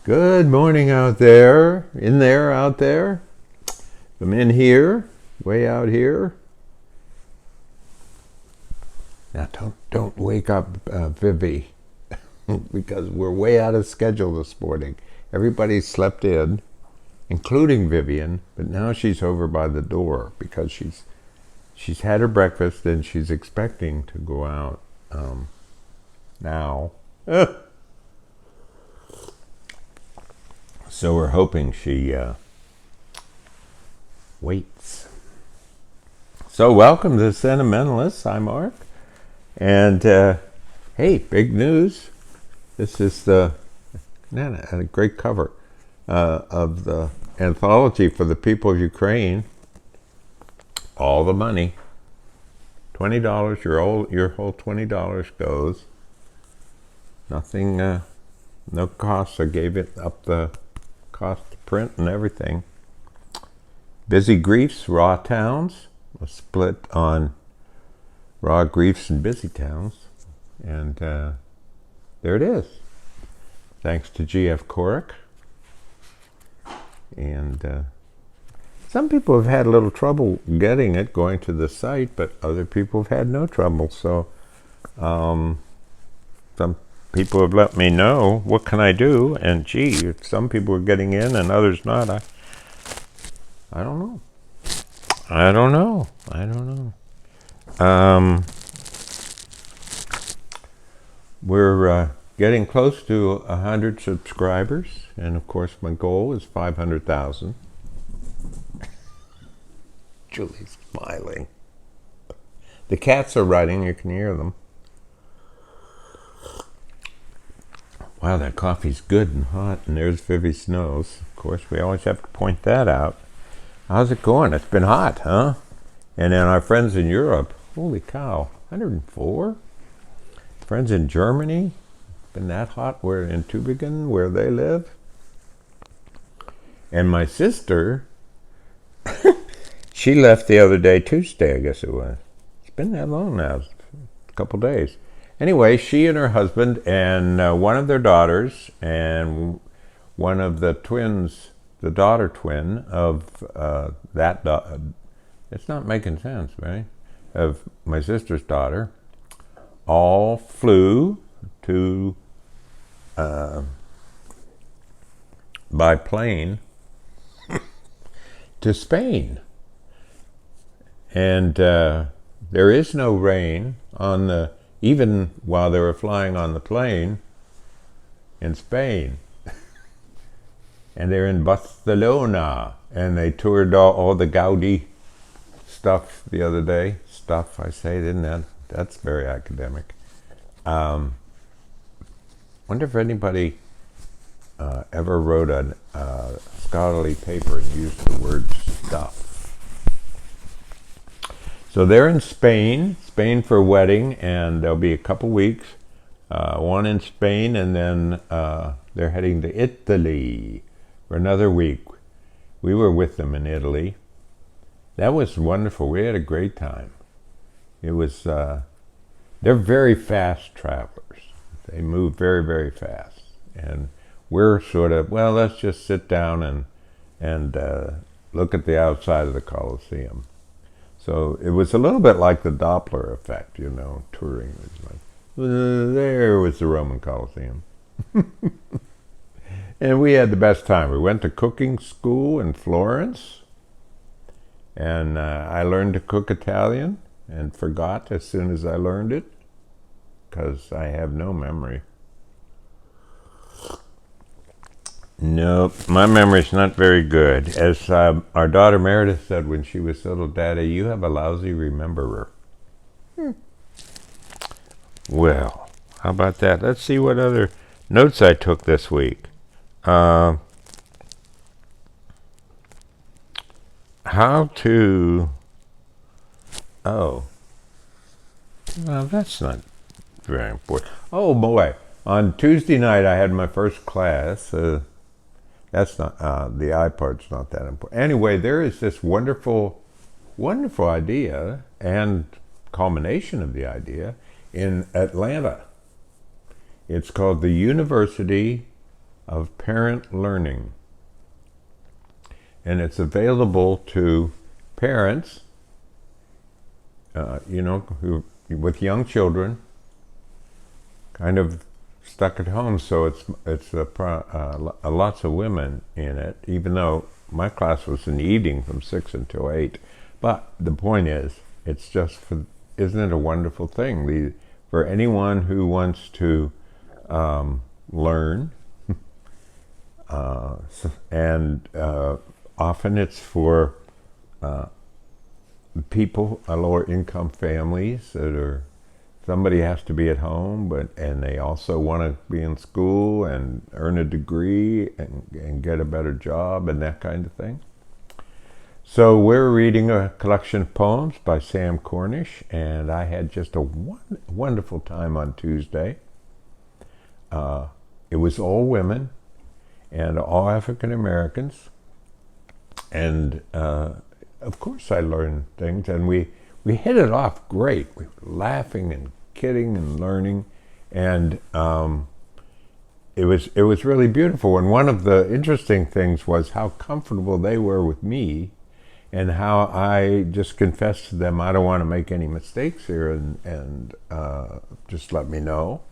Good morning out there. In there, out there. I'm in here, way out here. Now don't wake up Vivi because we're way out of schedule this morning. Everybody slept in, including Vivian, but now she's over by the door because she's had her breakfast and she's expecting to go out now. So we're hoping she waits. So welcome to Sentimentalists. I'm Mark. And hey, big news. This is a great cover of the anthology for the people of Ukraine. All the money. $20, your whole $20 goes. Nothing, no costs. I gave it up the cost to print and everything. Busy Griefs, Raw Towns, a split on Raw Griefs and Busy Towns. And there it is. Thanks to G.F. Corrick. And some people have had a little trouble getting it, going to the site, but other people have had no trouble. So some people have let me know, what can I do? And gee, some people are getting in and others not. I don't know. I don't know. We're getting close to 100 subscribers, and of course my goal is 500,000. Julie's smiling. The cats are running, you can hear them. Wow, that coffee's good and hot, and there's Vivi Snows. Of course, we always have to point that out. How's it going? It's been hot, huh? And then our friends in Europe, holy cow, 104? Friends in Germany, been that hot? We're in Tübingen, where they live. And my sister, she left the other day, Tuesday, I guess it was. It's been that long now, a couple days. Anyway, she and her husband and one of their daughters and one of the twins, the daughter twin of it's not making sense, right? Of my sister's daughter, all flew to by plane to Spain. And there is no rain on the even while they were flying on the plane in Spain. And they're in Barcelona, and they toured all the Gaudi stuff the other day. Stuff, I say, didn't that? That's very academic. Wonder if anybody ever wrote a scholarly paper and used the word stuff. So they're in Spain for a wedding, and there'll be a couple weeks. One in Spain, and then they're heading to Italy for another week. We were with them in Italy. That was wonderful. We had a great time. It was, they're very fast travelers. They move very, very fast. And we're sort of, well, let's just sit down and look at the outside of the Colosseum. So it was a little bit like the Doppler effect, touring. It was like, there was the Roman Colosseum. And we had the best time. We went to cooking school in Florence, and I learned to cook Italian and forgot as soon as I learned it because I have no memory. No, my memory's not very good. As our daughter Meredith said when she was little, Daddy, you have a lousy rememberer. Well, how about that? Let's see what other notes I took this week. How to... Oh. Well, that's not very important. Oh, boy. On Tuesday night, I had my first class. That's not, the iPod's not that important. Anyway, there is this wonderful idea and culmination of the idea in Atlanta. It's called the University of Parent Learning. And it's available to parents, who with young children, kind of stuck at home. So it's lots of women in it, even though my class was in the evening from 6 until 8. But the point is, it's just isn't it a wonderful thing? For anyone who wants to learn, and often it's for people, lower income families somebody has to be at home, and they also want to be in school and earn a degree and get a better job and that kind of thing. So we're reading a collection of poems by Sam Cornish, and I had just a wonderful time on Tuesday. It was all women and all African Americans, and of course I learned things, and we hit it off great. We were laughing and kidding and learning, and it was really beautiful. And one of the interesting things was how comfortable they were with me, and how I just confessed to them, I don't want to make any mistakes here, and just let me know.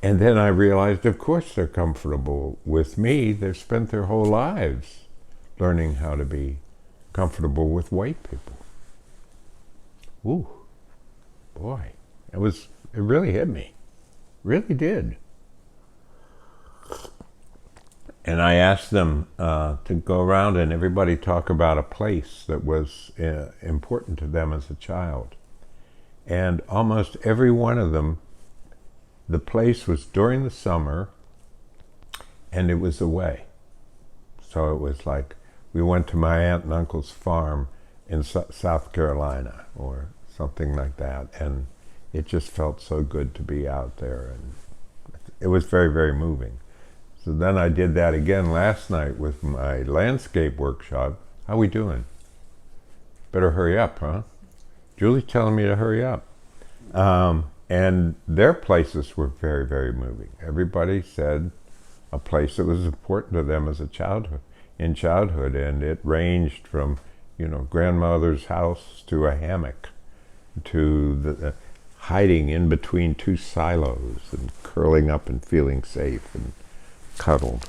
And then I realized, of course, they're comfortable with me. They've spent their whole lives learning how to be comfortable with white people. Ooh, boy, it really hit me, really did. And I asked them to go around and everybody talk about a place that was important to them as a child. And almost every one of them, the place was during the summer and it was away. So it was like we went to my aunt and uncle's farm in South Carolina or something like that, and it just felt so good to be out there, and it was very, very moving. So then I did that again last night with my landscape workshop. How we doing? Better hurry up, huh? Julie's telling me to hurry up. And their places were very, very moving. Everybody said a place that was important to them as a childhood, and it ranged from, grandmother's house to a hammock, to the hiding in between two silos and curling up and feeling safe and cuddled.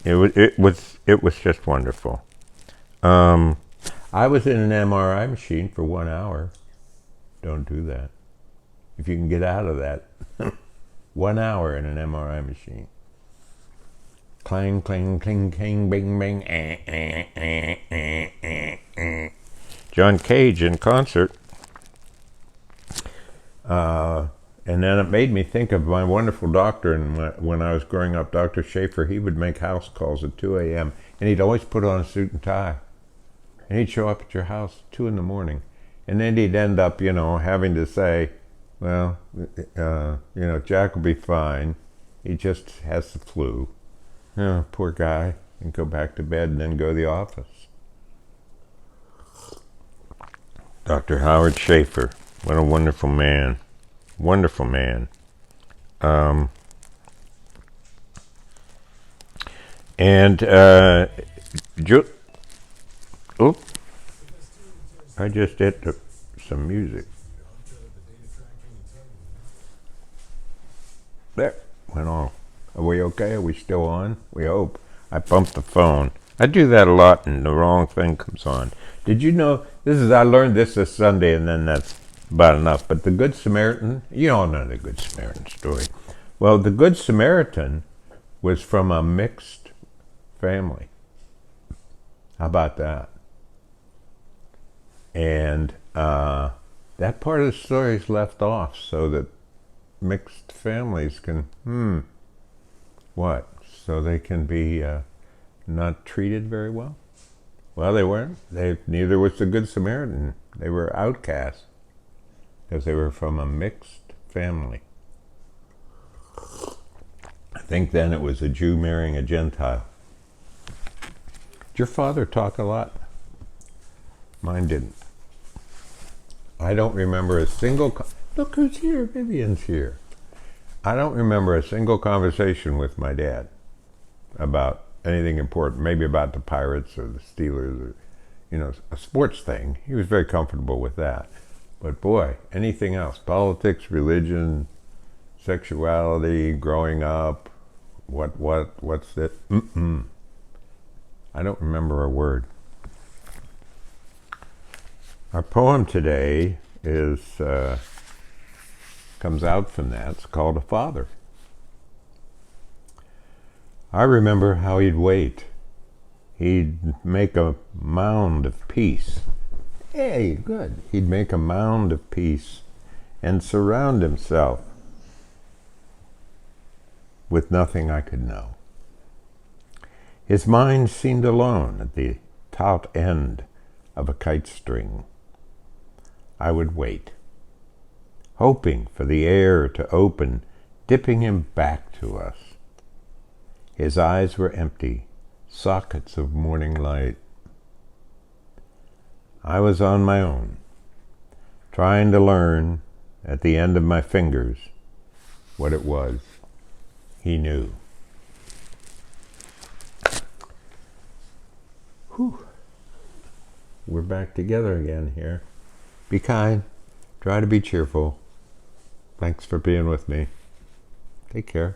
It was just wonderful. I was in an MRI machine for 1 hour. Don't do that. If you can get out of that, 1 hour in an MRI machine. Clang, clang, cling, clang, bing, bing, John Cage in concert. And then it made me think of my wonderful doctor. And when I was growing up, Dr. Schaefer, he would make house calls at 2 a.m. and he'd always put on a suit and tie. And he'd show up at your house at 2 in the morning. And then he'd end up, having to say, well, Jack will be fine. He just has the flu. Poor guy. And go back to bed and then go to the office. Dr. Howard Schaefer. What a wonderful man. Wonderful man. I just hit some music. There, went off. Are we okay? Are we still on? We hope. I bumped the phone. I do that a lot and the wrong thing comes on. Did you know, I learned this Sunday and then that's about enough, but the Good Samaritan, you all know the Good Samaritan story. Well, the Good Samaritan was from a mixed family. How about that? And that part of the story is left off so that mixed families can, what? So they can be not treated very well? Well, they weren't. Neither was the Good Samaritan. They were outcasts because they were from a mixed family. I think then it was a Jew marrying a Gentile. Did your father talk a lot? Mine didn't. I don't remember a single... Look who's here, Vivian's here. I don't remember a single conversation with my dad. about anything important, maybe about the Pirates or the Steelers or, a sports thing. He was very comfortable with that. But boy, anything else, politics, religion, sexuality, growing up, what's it? I don't remember a word. Our poem today comes out from that. It's called A Father. I remember how he'd wait. He'd make a mound of peace. Hey, good. He'd make a mound of peace and surround himself with nothing I could know. His mind seemed alone at the taut end of a kite string. I would wait, hoping for the air to open, dipping him back to us. His eyes were empty, sockets of morning light. I was on my own, trying to learn at the end of my fingers what it was he knew. Whew. We're back together again here. Be kind. Try to be cheerful. Thanks for being with me. Take care.